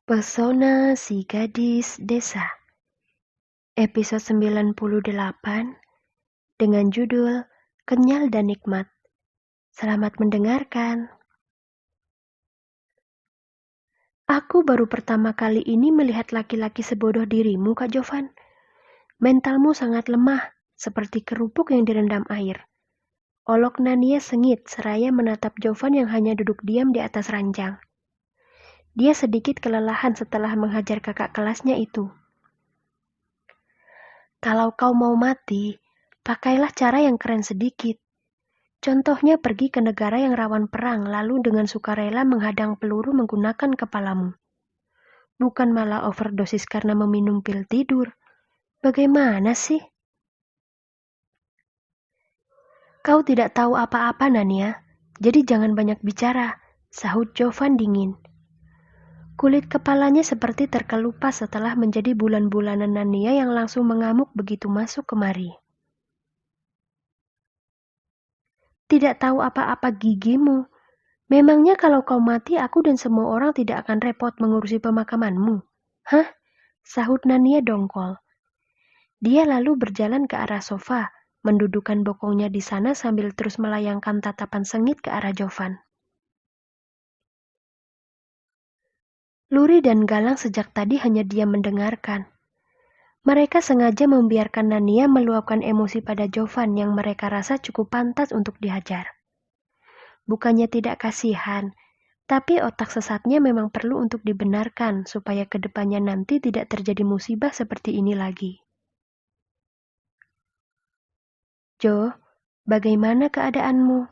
Pesona si Gadis Desa, episode 98 dengan judul Kenyal dan Nikmat. Selamat mendengarkan. Aku baru pertama kali ini melihat laki-laki sebodoh dirimu, Kak Jovan. Mentalmu sangat lemah, seperti kerupuk yang direndam air. Olok Nania sengit seraya menatap Jovan yang hanya duduk diam di atas ranjang. Dia sedikit kelelahan setelah menghajar kakak kelasnya itu. Kalau kau mau mati, pakailah cara yang keren sedikit. Contohnya pergi ke negara yang rawan perang lalu dengan sukarela menghadang peluru menggunakan kepalamu. Bukan malah overdosis karena meminum pil tidur. Bagaimana sih? Kau tidak tahu apa-apa, Nania. Jadi jangan banyak bicara, sahut Jovan dingin. Kulit kepalanya seperti terkelupas setelah menjadi bulan-bulanan Nania yang langsung mengamuk begitu masuk kemari. Tidak tahu apa-apa gigimu. Memangnya kalau kau mati aku dan semua orang tidak akan repot mengurusi pemakamanmu? Hah? Sahut Nania dongkol. Dia lalu berjalan ke arah sofa, mendudukan bokongnya di sana sambil terus melayangkan tatapan sengit ke arah Jovan. Luri dan Galang sejak tadi hanya diam mendengarkan. Mereka sengaja membiarkan Nania meluapkan emosi pada Jovan yang mereka rasa cukup pantas untuk dihajar. Bukannya tidak kasihan, tapi otak sesatnya memang perlu untuk dibenarkan supaya kedepannya nanti tidak terjadi musibah seperti ini lagi. Jo, bagaimana keadaanmu?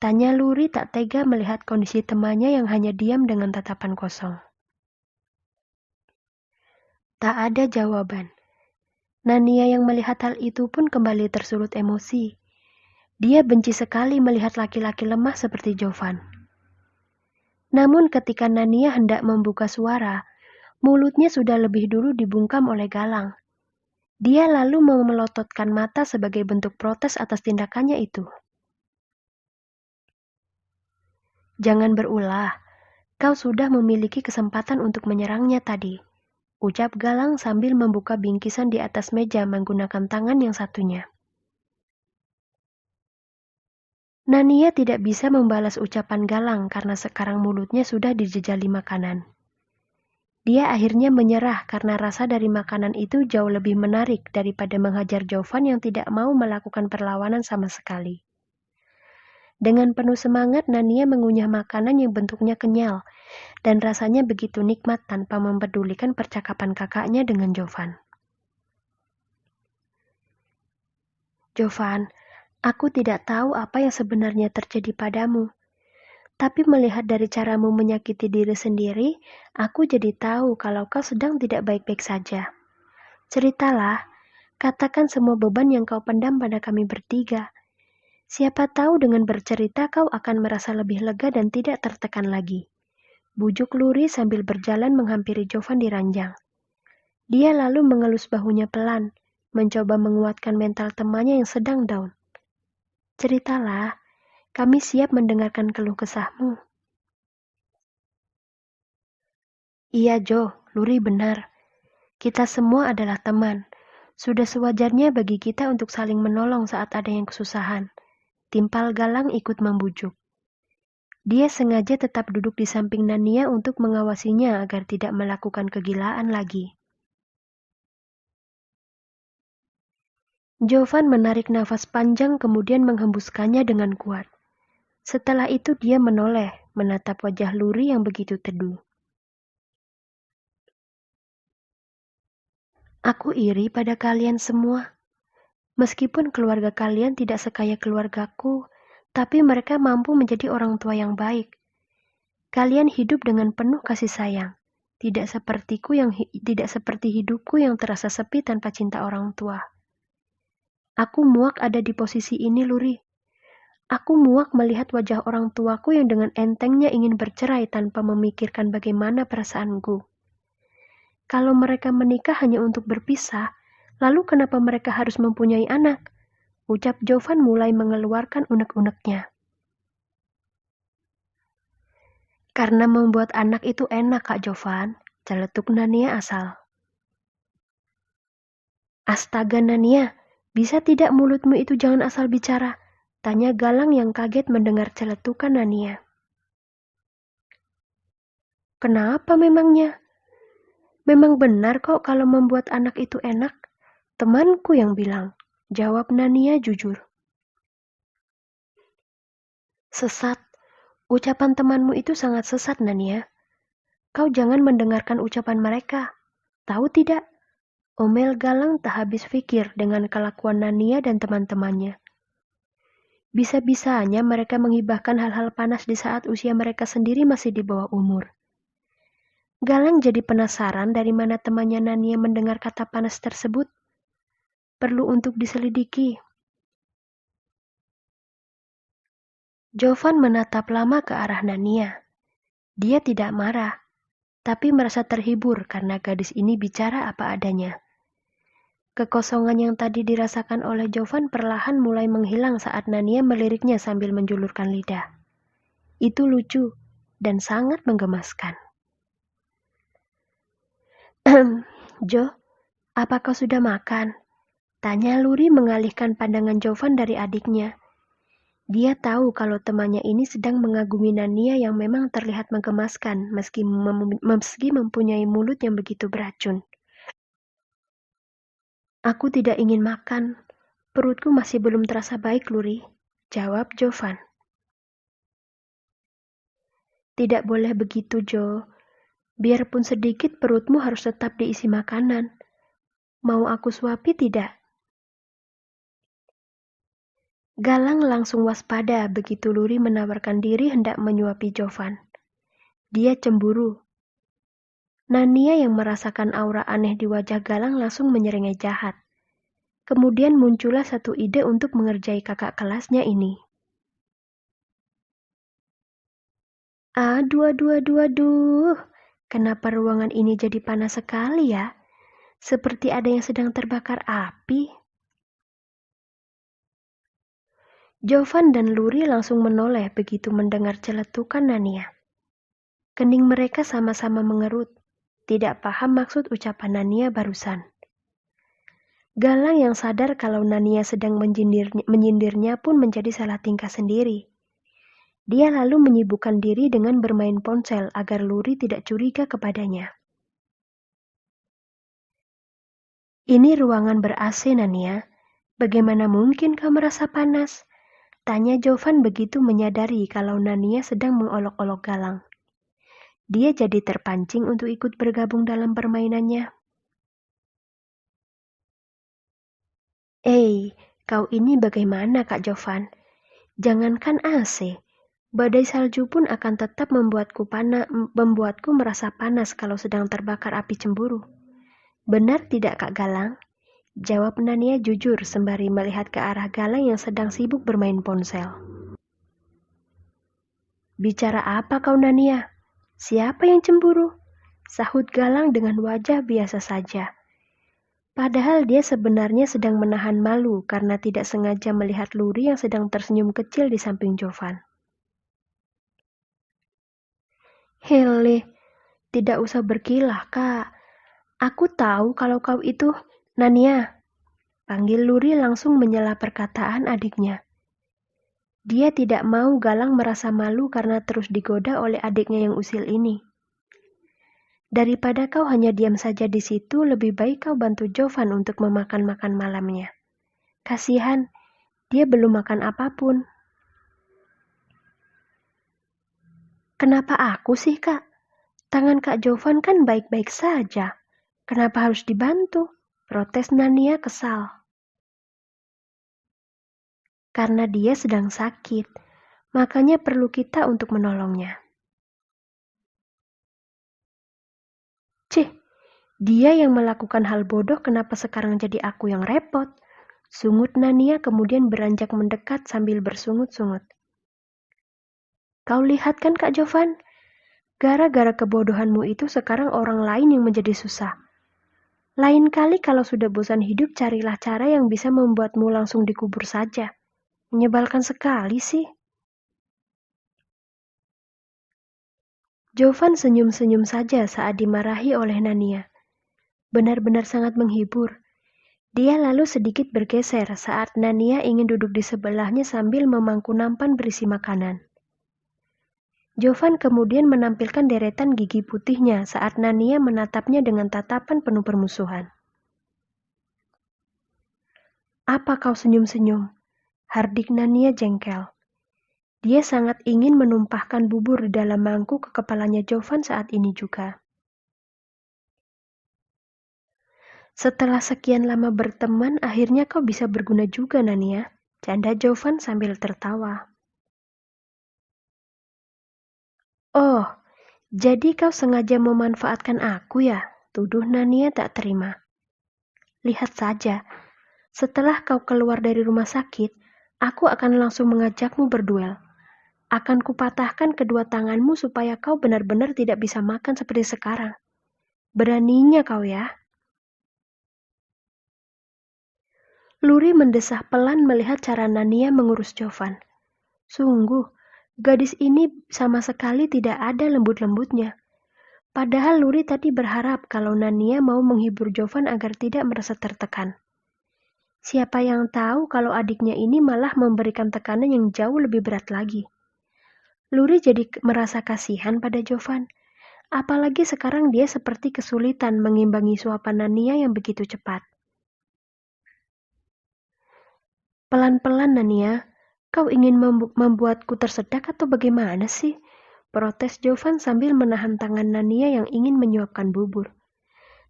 Tanya Luri tak tega melihat kondisi temannya yang hanya diam dengan tatapan kosong. Tak ada jawaban. Nania yang melihat hal itu pun kembali tersulut emosi. Dia benci sekali melihat laki-laki lemah seperti Jovan. Namun ketika Nania hendak membuka suara, mulutnya sudah lebih dulu dibungkam oleh Galang. Dia lalu memelototkan mata sebagai bentuk protes atas tindakannya itu. Jangan berulah, kau sudah memiliki kesempatan untuk menyerangnya tadi, ucap Galang sambil membuka bingkisan di atas meja menggunakan tangan yang satunya. Nania tidak bisa membalas ucapan Galang karena sekarang mulutnya sudah dijejali makanan. Dia akhirnya menyerah karena rasa dari makanan itu jauh lebih menarik daripada menghajar Jovan yang tidak mau melakukan perlawanan sama sekali. Dengan penuh semangat, Nania mengunyah makanan yang bentuknya kenyal dan rasanya begitu nikmat tanpa mempedulikan percakapan kakaknya dengan Jovan. Jovan, aku tidak tahu apa yang sebenarnya terjadi padamu. Tapi melihat dari caramu menyakiti diri sendiri, aku jadi tahu kalau kau sedang tidak baik-baik saja. Ceritalah, katakan semua beban yang kau pendam pada kami bertiga. Siapa tahu dengan bercerita kau akan merasa lebih lega dan tidak tertekan lagi. Bujuk Luri sambil berjalan menghampiri Jovan di ranjang. Dia lalu mengelus bahunya pelan, mencoba menguatkan mental temannya yang sedang down. Ceritalah, kami siap mendengarkan keluh kesahmu. Iya Jo, Luri benar. Kita semua adalah teman. Sudah sewajarnya bagi kita untuk saling menolong saat ada yang kesusahan. Timpal Galang ikut membujuk. Dia sengaja tetap duduk di samping Nania untuk mengawasinya agar tidak melakukan kegilaan lagi. Jovan menarik nafas panjang kemudian menghembuskannya dengan kuat. Setelah itu dia menoleh, menatap wajah Luri yang begitu teduh. Aku iri pada kalian semua. Meskipun keluarga kalian tidak sekaya keluargaku, tapi mereka mampu menjadi orang tua yang baik. Kalian hidup dengan penuh kasih sayang. Tidak seperti hidupku yang terasa sepi tanpa cinta orang tua. Aku muak ada di posisi ini, Luri. Aku muak melihat wajah orang tuaku yang dengan entengnya ingin bercerai tanpa memikirkan bagaimana perasaanku. Kalau mereka menikah hanya untuk berpisah, lalu kenapa mereka harus mempunyai anak? Ucap Jovan mulai mengeluarkan unek-uneknya. Karena membuat anak itu enak, Kak Jovan. celetuk Nania asal. Astaga Nania, bisa tidak mulutmu itu jangan asal bicara? Tanya Galang yang kaget mendengar celetukan Nania. Kenapa memangnya? Memang benar kok kalau membuat anak itu enak. Temanku yang bilang, jawab Nania jujur. Sesat. Ucapan temanmu itu sangat sesat, Nania. Kau jangan mendengarkan ucapan mereka. Tahu tidak? Omel Galang tak habis pikir dengan kelakuan Nania dan teman-temannya. Bisa-bisanya mereka menghibahkan hal-hal panas di saat usia mereka sendiri masih di bawah umur. Galang jadi penasaran dari mana temannya Nania mendengar kata panas tersebut. Perlu untuk diselidiki. Jovan menatap lama ke arah Nania. Dia tidak marah, tapi merasa terhibur karena gadis ini bicara apa adanya. Kekosongan yang tadi dirasakan oleh Jovan perlahan mulai menghilang saat Nania meliriknya sambil menjulurkan lidah. Itu lucu dan sangat menggemaskan. Jo, apa kau sudah makan? Tanya Luri mengalihkan pandangan Jovan dari adiknya. Dia tahu kalau temannya ini sedang mengagumi Nania yang memang terlihat menggemaskan meski mempunyai mulut yang begitu beracun. Aku tidak ingin makan. Perutku masih belum terasa baik, Luri. Jawab Jovan. Tidak boleh begitu, Jo. Biarpun sedikit perutmu harus tetap diisi makanan. Mau aku suapi tidak? Galang langsung waspada begitu Luri menawarkan diri hendak menyuapi Jovan. Dia cemburu. Nania yang merasakan aura aneh di wajah Galang langsung menyeringai jahat. Kemudian muncullah satu ide untuk mengerjai kakak kelasnya ini. Aduh. Kenapa ruangan ini jadi panas sekali ya? Seperti ada yang sedang terbakar api. Jovan dan Luri langsung menoleh begitu mendengar celetukan Nania. Kening mereka sama-sama mengerut, tidak paham maksud ucapan Nania barusan. Galang yang sadar kalau Nania sedang menyindirnya pun menjadi salah tingkah sendiri. Dia lalu menyibukkan diri dengan bermain ponsel agar Luri tidak curiga kepadanya. Ini ruangan ber-AC, Nania. Bagaimana mungkin kau merasa panas? Tanya Jovan begitu menyadari kalau Nania sedang mengolok-olok Galang. Dia jadi terpancing untuk ikut bergabung dalam permainannya. Kau ini bagaimana Kak Jovan? Jangankan AC, badai salju pun akan tetap membuatku merasa panas kalau sedang terbakar api cemburu. Benar tidak Kak Galang? Jawab Nania jujur sembari melihat ke arah Galang yang sedang sibuk bermain ponsel. Bicara apa kau Nania? Siapa yang cemburu? Sahut Galang dengan wajah biasa saja. Padahal dia sebenarnya sedang menahan malu karena tidak sengaja melihat Luri yang sedang tersenyum kecil di samping Jovan. Hele, tidak usah berkilah Kak. Aku tahu kalau kau itu Nania. Panggil Luri langsung menyela perkataan adiknya. Dia tidak mau Galang merasa malu karena terus digoda oleh adiknya yang usil ini. Daripada kau hanya diam saja di situ, lebih baik kau bantu Jovan untuk memakan malamnya. Kasihan, dia belum makan apapun. Kenapa aku sih, Kak? Tangan Kak Jovan kan baik-baik saja. Kenapa harus dibantu? Protes Nania kesal. Karena dia sedang sakit, makanya perlu kita untuk menolongnya. Cih, dia yang melakukan hal bodoh kenapa sekarang jadi aku yang repot? Sungut Nania kemudian beranjak mendekat sambil bersungut-sungut. Kau lihat kan Kak Jovan? Gara-gara kebodohanmu itu sekarang orang lain yang menjadi susah. Lain kali kalau sudah bosan hidup carilah cara yang bisa membuatmu langsung dikubur saja. Menyebalkan sekali sih. Jovan senyum-senyum saja saat dimarahi oleh Nania. Benar-benar sangat menghibur. Dia lalu sedikit bergeser saat Nania ingin duduk di sebelahnya sambil memangku nampan berisi makanan. Jovan kemudian menampilkan deretan gigi putihnya saat Nania menatapnya dengan tatapan penuh permusuhan. "Apa kau senyum-senyum?" hardik Nania jengkel. Dia sangat ingin menumpahkan bubur di dalam mangkuk ke kepalanya Jovan saat ini juga. "Setelah sekian lama berteman, akhirnya kau bisa berguna juga, Nania," canda Jovan sambil tertawa. "Oh, jadi kau sengaja memanfaatkan aku ya?" tuduh Nania tak terima. "Lihat saja, setelah kau keluar dari rumah sakit, aku akan langsung mengajakmu berduel. Akan kupatahkan kedua tanganmu supaya kau benar-benar tidak bisa makan seperti sekarang. Beraninya kau ya." Luri mendesah pelan melihat cara Nania mengurus Jovan. Sungguh, gadis ini sama sekali tidak ada lembut-lembutnya. Padahal Luri tadi berharap kalau Nania mau menghibur Jovan agar tidak merasa tertekan. Siapa yang tahu kalau adiknya ini malah memberikan tekanan yang jauh lebih berat lagi. Luri jadi merasa kasihan pada Jovan. Apalagi sekarang dia seperti kesulitan mengimbangi suapan Nania yang begitu cepat. "Pelan-pelan, Nania. Kau ingin membuatku tersedak atau bagaimana sih?" protes Jovan sambil menahan tangan Nania yang ingin menyuapkan bubur.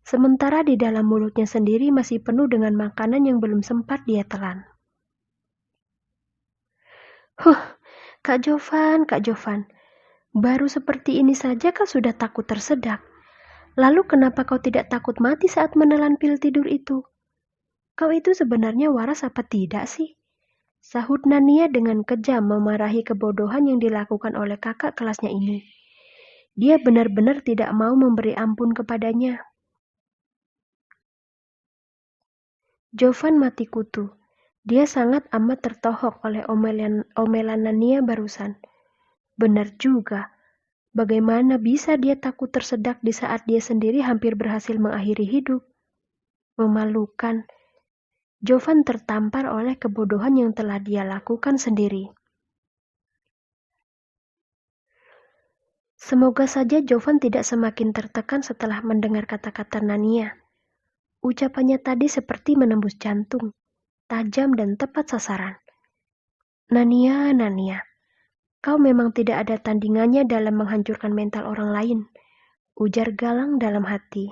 Sementara di dalam mulutnya sendiri masih penuh dengan makanan yang belum sempat dia telan. Kak Jovan, baru seperti ini saja kau sudah takut tersedak. Lalu kenapa kau tidak takut mati saat menelan pil tidur itu? Kau itu sebenarnya waras apa tidak sih?" sahut Nania dengan kejam memarahi kebodohan yang dilakukan oleh kakak kelasnya ini. Dia benar-benar tidak mau memberi ampun kepadanya. Jovan mati kutu. Dia sangat amat tertohok oleh omelan Nania barusan. Benar juga. Bagaimana bisa dia takut tersedak di saat dia sendiri hampir berhasil mengakhiri hidup? Memalukan. Jovan tertampar oleh kebodohan yang telah dia lakukan sendiri. Semoga saja Jovan tidak semakin tertekan setelah mendengar kata-kata Nania. Ucapannya tadi seperti menembus jantung, tajam dan tepat sasaran. Nania, kau memang tidak ada tandingannya dalam menghancurkan mental orang lain," ujar Galang dalam hati.